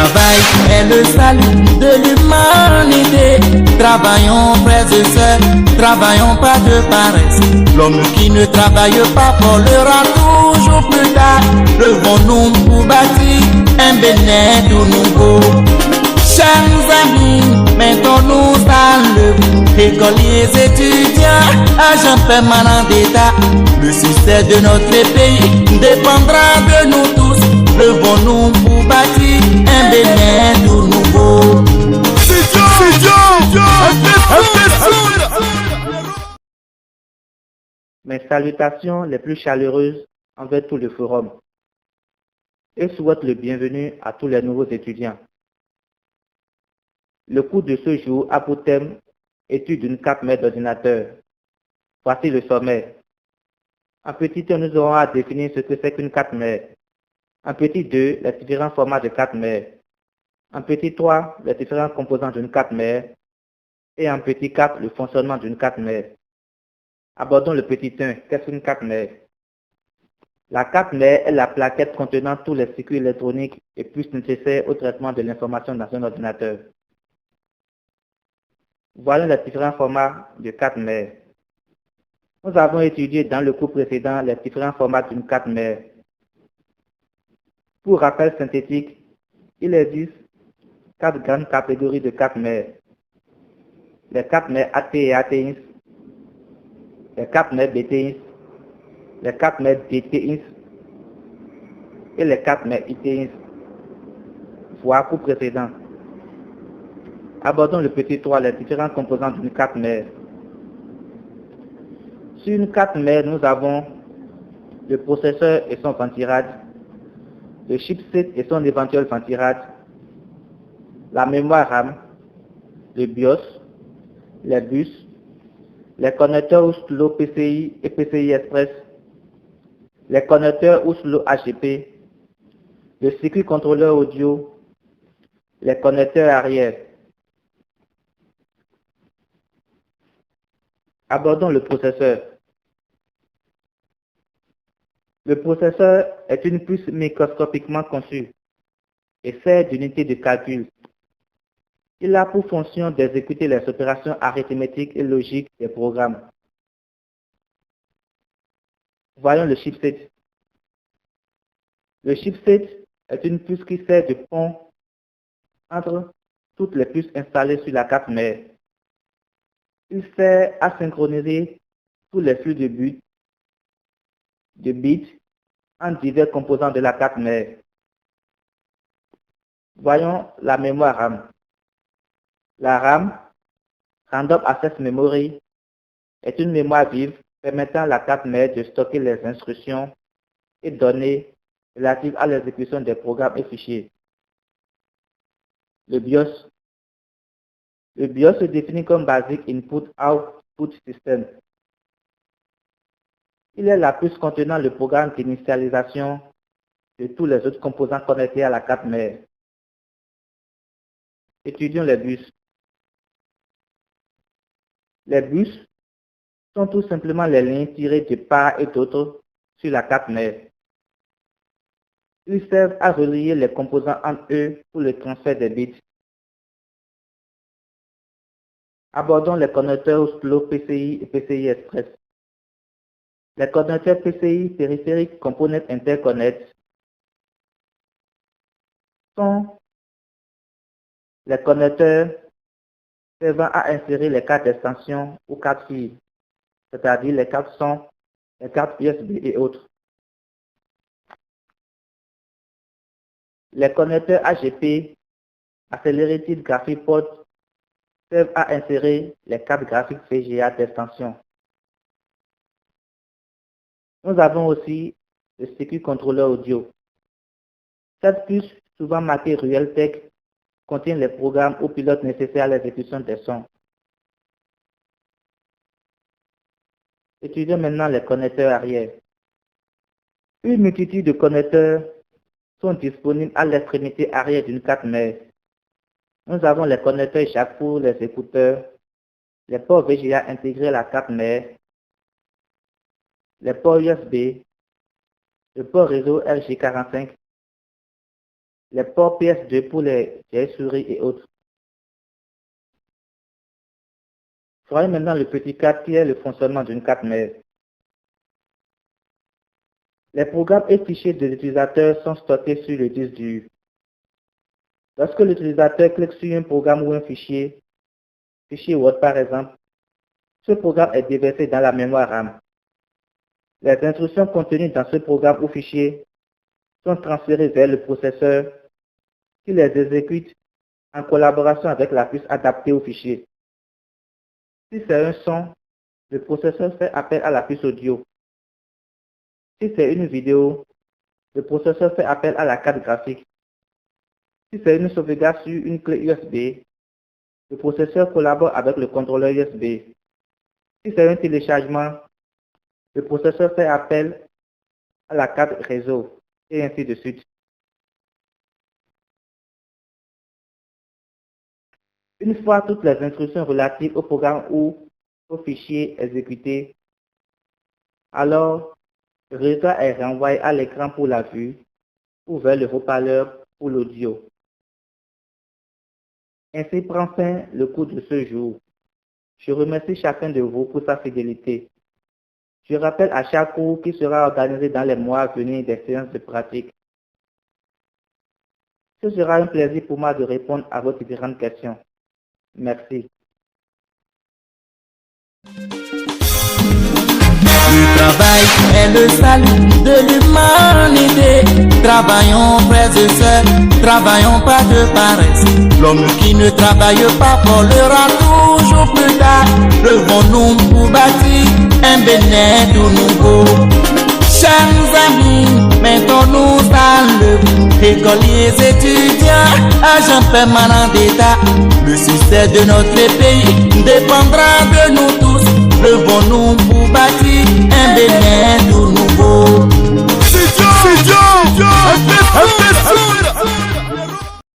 travail est le salut de l'humanité. Travaillons, frères et sœurs, travaillons pas de paresse. L'homme qui ne travaille pas volera toujours plus tard. Levons-nous pour bâtir un Bénin tout nouveau. Chers amis, mettons-nous dans le écoliers, étudiants, agents permanents d'État. Le succès de notre pays dépendra de nous tous. Levons-nous pour bâtir un Bénin tout nouveau. Mes salutations les plus chaleureuses envers tout le forum et souhaite le bienvenu à tous les nouveaux étudiants. Le cours de ce jour a pour thème étude d'une carte mère d'ordinateur. Voici le sommaire. En petit 1, nous aurons à définir ce que c'est qu'une carte mère. En petit 2, les différents formats de carte mère. En petit 3, les différents composants d'une carte mère. Et en petit 4, le fonctionnement d'une carte mère. Abordons le petit 1. Qu'est-ce qu'une carte mère? La carte mère est la plaquette contenant tous les circuits électroniques et plus nécessaires au traitement de l'information dans un ordinateur. Voilà les différents formats de carte mère. Nous avons étudié dans le cours précédent les différents formats d'une carte mère. Pour rappel synthétique, il existe 4 grandes catégories de cartes mères. Les cartes mères AT et ATINS, les cartes mères BTINS, les cartes mères DTINS et les cartes mères ITINS. Voir cours précédent. Abordons le petit 3, les différents composants d'une carte mère. Sur une carte mère, nous avons le processeur et son ventirad, le chipset et son éventuel ventirad, la mémoire RAM, le BIOS, les bus, les connecteurs ou slow PCI et PCI Express, les connecteurs ou slow HGP, le circuit contrôleur audio, les connecteurs arrière. Abordons le processeur. Le processeur est une puce microscopiquement conçue et sert d'unité de calcul. Il a pour fonction d'exécuter les opérations arithmétiques et logiques des programmes. Voyons le chipset. Le chipset est une puce qui sert de pont entre toutes les puces installées sur la carte mère. Il sert à synchroniser tous les flux de bits en divers composants de la carte mère. Voyons la mémoire RAM. La RAM, Random Access Memory, est une mémoire vive permettant à la carte mère de stocker les instructions et données relatives à l'exécution des programmes et fichiers. Le BIOS. Le BIOS se définit comme Basic Input Output System. Il est la puce contenant le programme d'initialisation de tous les autres composants connectés à la carte mère. Étudions les bus. Les bus sont tout simplement les lignes tirées de part et d'autre sur la carte mère. Ils servent à relier les composants entre eux pour le transfert des bits. Abordons les connecteurs slow PCI et PCI Express. Les connecteurs PCI périphériques Component Interconnect sont les connecteurs servant à insérer les cartes d'extension ou cartes filles, c'est-à-dire les cartes son, les cartes USB et autres. Les connecteurs AGP, Accelerated Graphic Port, servent à insérer les cartes graphiques VGA d'extension. Nous avons aussi le circuit contrôleur audio. Cette puce, souvent marquée Realtek, contient les programmes ou pilotes nécessaires à l'exécution des sons. Étudions maintenant les connecteurs arrière. Une multitude de connecteurs sont disponibles à l'extrémité arrière d'une carte mère. Nous avons les connecteurs jack pour les écouteurs, les ports VGA intégrés à la carte mère, les ports USB, le port réseau RJ45 les ports PS2 pour les souris et autres. Voyons maintenant le petit 4 qui est le fonctionnement d'une carte mère. Les programmes et fichiers de l'utilisateur sont stockés sur le disque dur. Lorsque l'utilisateur clique sur un programme ou un fichier Word par exemple, ce programme est déversé dans la mémoire RAM. Les instructions contenues dans ce programme ou fichier sont transférées vers le processeur qui les exécute en collaboration avec la puce adaptée au fichier. Si c'est un son, le processeur fait appel à la puce audio. Si c'est une vidéo, le processeur fait appel à la carte graphique. Si c'est une sauvegarde sur une clé USB, le processeur collabore avec le contrôleur USB. Si c'est un téléchargement, le processeur fait appel à la carte réseau, et ainsi de suite. Une fois toutes les instructions relatives au programme ou au fichier exécuté, alors le résultat est renvoyé à l'écran pour la vue ou vers le haut-parleur pour l'audio. Ainsi prend fin le cours de ce jour. Je remercie chacun de vous pour sa fidélité. Je rappelle à chaque cours qui sera organisé dans les mois à venir des séances de pratique. Ce sera un plaisir pour moi de répondre à vos différentes questions. Merci. Le travail est le salut de l'humanité. Travaillons, frères et sœurs, travaillons pas de paresse. L'homme qui ne travaille pas volera toujours plus tard. Levons-nous pour bâtir un bien-être nouveau. Chers amis, mettons-nous dans le écoliers, étudiants, agents permanents d'État. Le succès de notre pays dépendra de nous tous.